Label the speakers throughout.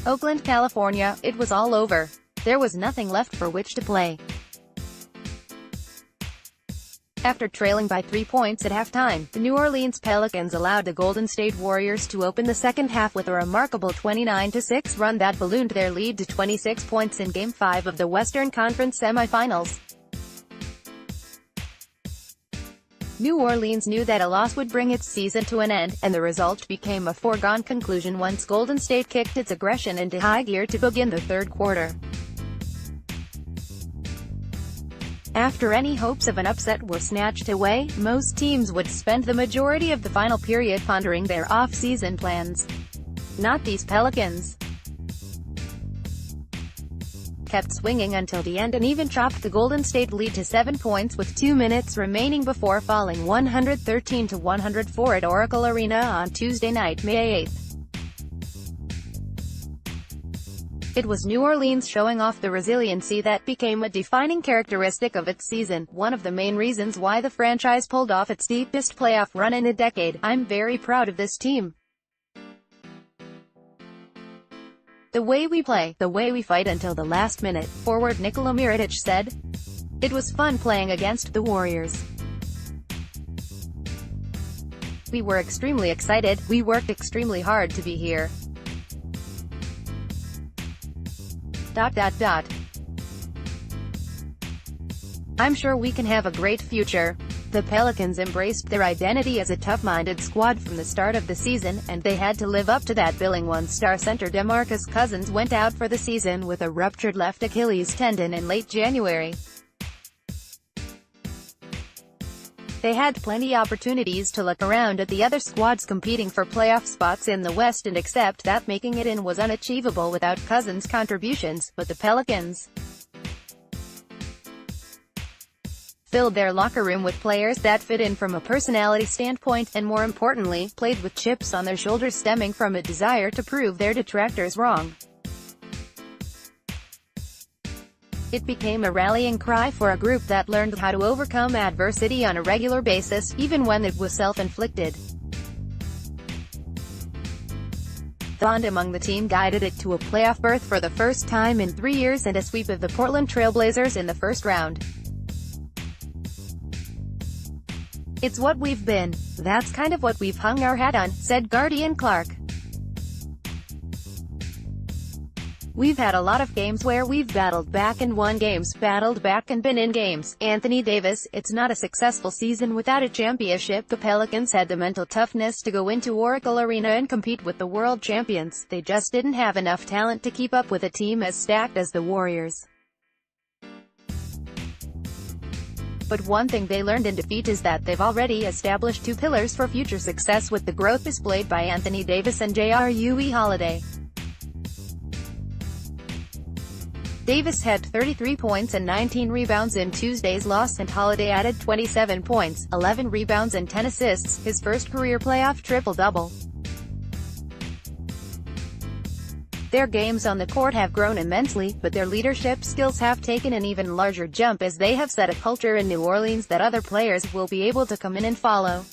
Speaker 1: Oakland, California, it was all over. There was nothing left for which to play. After trailing by 3 points at halftime, the New Orleans Pelicans allowed the Golden State Warriors to open the second half with a remarkable 29-6 run that ballooned their lead to 26 points in Game 5 of the Western Conference semifinals. New Orleans knew that a loss would bring its season to an end, and the result became a foregone conclusion once Golden State kicked its aggression into high gear to begin the third quarter. After any hopes of an upset were snatched away, most teams would spend the majority of the final period pondering their off-season plans. Not these Pelicans. Kept swinging until the end and even chopped the Golden State lead to 7 points with 2 minutes remaining before falling 113-104 at Oracle Arena on Tuesday night, May 8. It was New Orleans showing off the resiliency that became a defining characteristic of its season, one of the main reasons why the franchise pulled off its deepest playoff run in a decade. "I'm very proud of this team. The way we play, the way we fight until the last minute," forward Nikola Mirotic said. "It was fun playing against the Warriors. We were extremely excited, we worked extremely hard to be here. I'm sure we can have a great future." The Pelicans embraced their identity as a tough-minded squad from the start of the season, and they had to live up to that billing once star center DeMarcus Cousins went out for the season with a ruptured left Achilles tendon in late January. They had plenty opportunities to look around at the other squads competing for playoff spots in the West and accept that making it in was unachievable without Cousins' contributions, but the Pelicans filled their locker room with players that fit in from a personality standpoint, and more importantly, played with chips on their shoulders stemming from a desire to prove their detractors wrong. It became a rallying cry for a group that learned how to overcome adversity on a regular basis, even when it was self-inflicted. The bond among the team guided it to a playoff berth for the first time in 3 years and a sweep of the Portland Trail Blazers in the first round. "It's what we've been. That's kind of what we've hung our hat on," said Guardian Clark. "We've had a lot of games where we've battled back and won games, battled back and been in games." Anthony Davis, "It's not a successful season without a championship." The Pelicans had the mental toughness to go into Oracle Arena and compete with the world champions. They just didn't have enough talent to keep up with a team as stacked as the Warriors. But one thing they learned in defeat is that they've already established 2 pillars for future success with the growth displayed by Anthony Davis and Jrue Holiday. Davis had 33 points and 19 rebounds in Tuesday's loss, and Holiday added 27 points, 11 rebounds and 10 assists, his first career playoff triple-double. Their games on the court have grown immensely, but their leadership skills have taken an even larger jump as they have set a culture in New Orleans that other players will be able to come in and follow.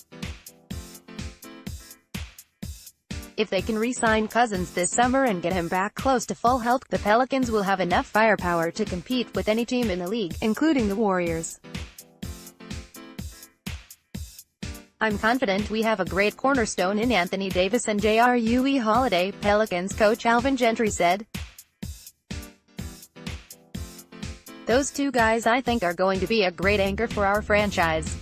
Speaker 1: If they can re-sign Cousins this summer and get him back close to full health, the Pelicans will have enough firepower to compete with any team in the league, including the Warriors. "I'm confident we have a great cornerstone in Anthony Davis and Jrue Holiday," Pelicans coach Alvin Gentry said. "Those 2 guys I think are going to be a great anchor for our franchise.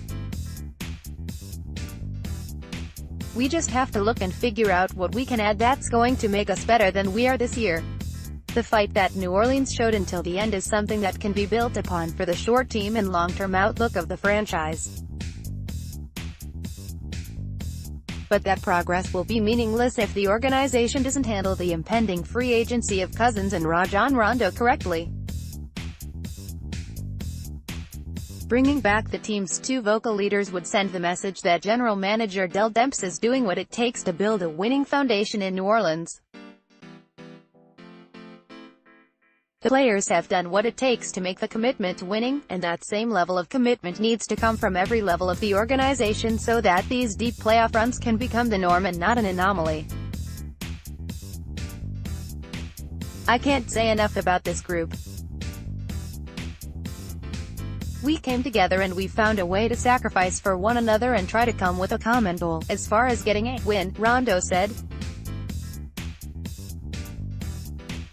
Speaker 1: We just have to look and figure out what we can add that's going to make us better than we are this year." The fight that New Orleans showed until the end is something that can be built upon for the short team and long-term outlook of the franchise. But that progress will be meaningless if the organization doesn't handle the impending free agency of Cousins and Rajon Rondo correctly. Bringing back the team's 2 vocal leaders would send the message that general manager Dell Demps is doing what it takes to build a winning foundation in New Orleans. The players have done what it takes to make the commitment to winning, and that same level of commitment needs to come from every level of the organization so that these deep playoff runs can become the norm and not an anomaly. I can't say enough about this group. We came together and we found a way to sacrifice for one another and try to come with a common goal. As far as getting a win, Rondo said.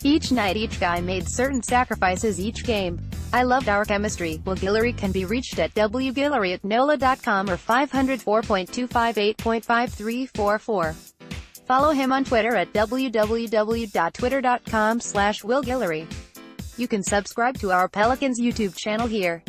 Speaker 1: Each night each guy made certain sacrifices each game. I loved our chemistry. Will Guillory can be reached at wguillory@nola.com or 504.258.5344. Follow him on Twitter at www.twitter.com/willguillory. You can subscribe to our Pelicans YouTube channel here.